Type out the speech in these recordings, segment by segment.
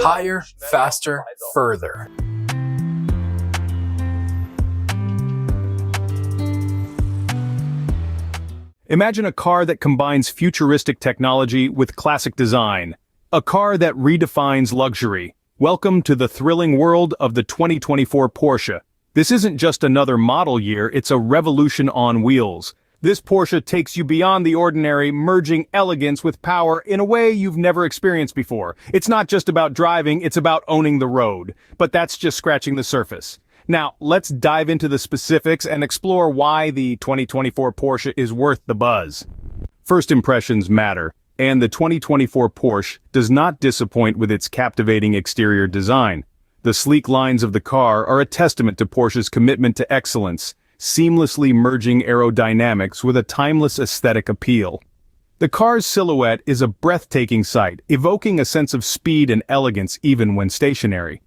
Higher, faster, further. Imagine a car that combines futuristic technology with classic design. A car that redefines luxury. Welcome to the thrilling world of the 2024 Porsche. This isn't just another model year, it's a revolution on wheels. This Porsche takes you beyond the ordinary, merging elegance with power in a way you've never experienced before. It's not just about driving, it's about owning the road. But that's just scratching the surface. Now, let's dive into the specifics and explore why the 2024 Porsche is worth the buzz. First impressions matter, and the 2024 Porsche does not disappoint with its captivating exterior design. The sleek lines of the car are a testament to Porsche's commitment to excellence, seamlessly merging aerodynamics with a timeless aesthetic appeal. The car's silhouette is a breathtaking sight, evoking a sense of speed and elegance even when stationary.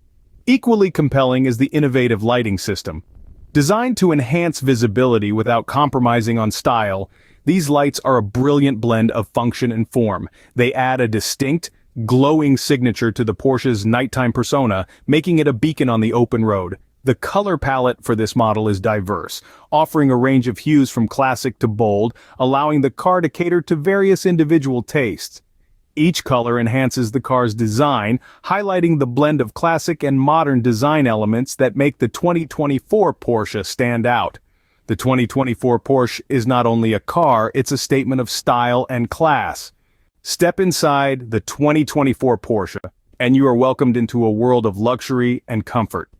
Equally compelling is the innovative lighting system. Designed to enhance visibility without compromising on style, these lights are a brilliant blend of function and form. They add a distinct, glowing signature to the Porsche's nighttime persona, making it a beacon on the open road. The color palette for this model is diverse, offering a range of hues from classic to bold, allowing the car to cater to various individual tastes. Each color enhances the car's design, highlighting the blend of classic and modern design elements that make the 2024 Porsche stand out. The 2024 Porsche is not only a car, it's a statement of style and class. Step inside the 2024 Porsche, and you are welcomed into a world of luxury and comfort.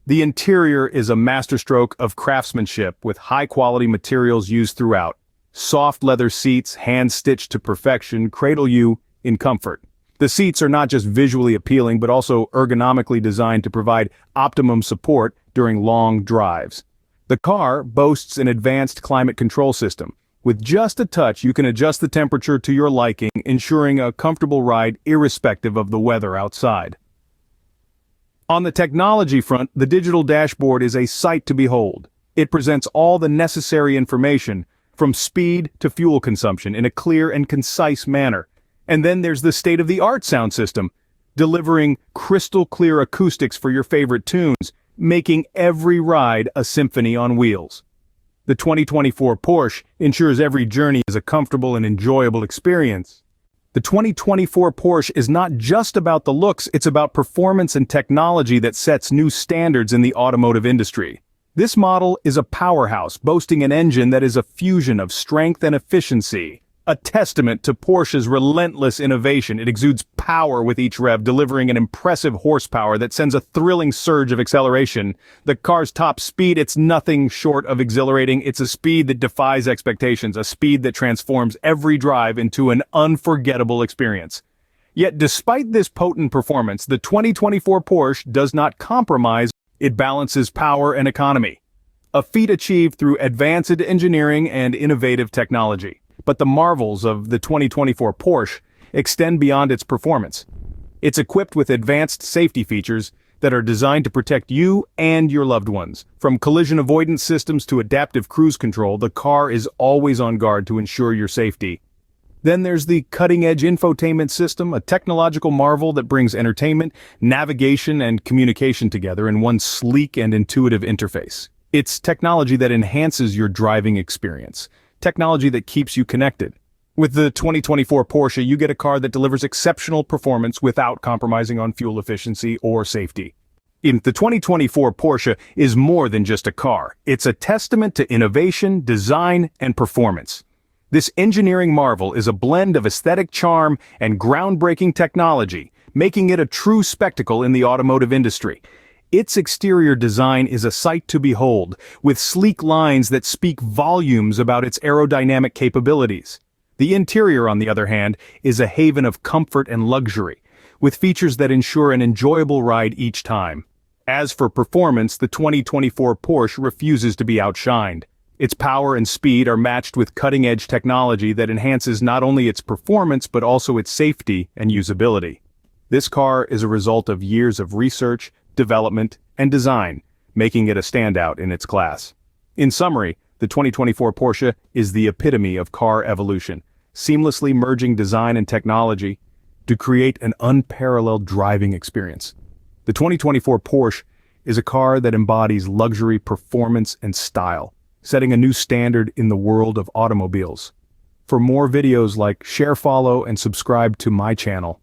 The interior is a masterstroke of craftsmanship with high-quality materials used throughout. Soft leather seats, hand-stitched to perfection, cradle you in comfort. The seats are not just visually appealing but also ergonomically designed to provide optimum support during long drives. The car boasts an advanced climate control system. With just a touch, you can adjust the temperature to your liking, ensuring a comfortable ride irrespective of the weather outside. On the technology front, the digital dashboard is a sight to behold. It presents all the necessary information, from speed to fuel consumption, in a clear and concise manner. And then there's the state-of-the-art sound system, delivering crystal-clear acoustics for your favorite tunes, making every ride a symphony on wheels. The 2024 Porsche ensures every journey is a comfortable and enjoyable experience. The 2024 Porsche is not just about the looks, it's about performance and technology that sets new standards in the automotive industry. This model is a powerhouse, boasting an engine that is a fusion of strength and efficiency. A testament to Porsche's relentless innovation, it exudes power with each rev, delivering an impressive horsepower that sends a thrilling surge of acceleration. The car's top speed, it's nothing short of exhilarating. It's a speed that defies expectations, a speed that transforms every drive into an unforgettable experience. Yet despite this potent performance, the 2024 Porsche does not compromise. It balances power and economy. A feat achieved through advanced engineering and innovative technology. But the marvels of the 2024 Porsche extend beyond its performance. It's equipped with advanced safety features that are designed to protect you and your loved ones. From collision avoidance systems to adaptive cruise control, the car is always on guard to ensure your safety. Then there's the cutting-edge infotainment system, a technological marvel that brings entertainment, navigation, and communication together in one sleek and intuitive interface. It's technology that enhances your driving experience. Technology that keeps you connected. With the 2024 Porsche, you get a car that delivers exceptional performance without compromising on fuel efficiency or safety. The 2024 Porsche is more than just a car. It's a testament to innovation, design, and performance. This engineering marvel is a blend of aesthetic charm and groundbreaking technology, making it a true spectacle in the automotive industry. Its exterior design is a sight to behold, with sleek lines that speak volumes about its aerodynamic capabilities. The interior, on the other hand, is a haven of comfort and luxury, with features that ensure an enjoyable ride each time. As for performance, the 2024 Porsche refuses to be outshined. Its power and speed are matched with cutting-edge technology that enhances not only its performance but also its safety and usability. This car is a result of years of research, development, and design, making it a standout in its class. In summary, the 2024 Porsche is the epitome of car evolution, seamlessly merging design and technology. to create an unparalleled driving experience. The 2024 Porsche is a car that embodies luxury, performance, and style, setting a new standard in the world of automobiles. For more videos like share, follow, and subscribe to my channel.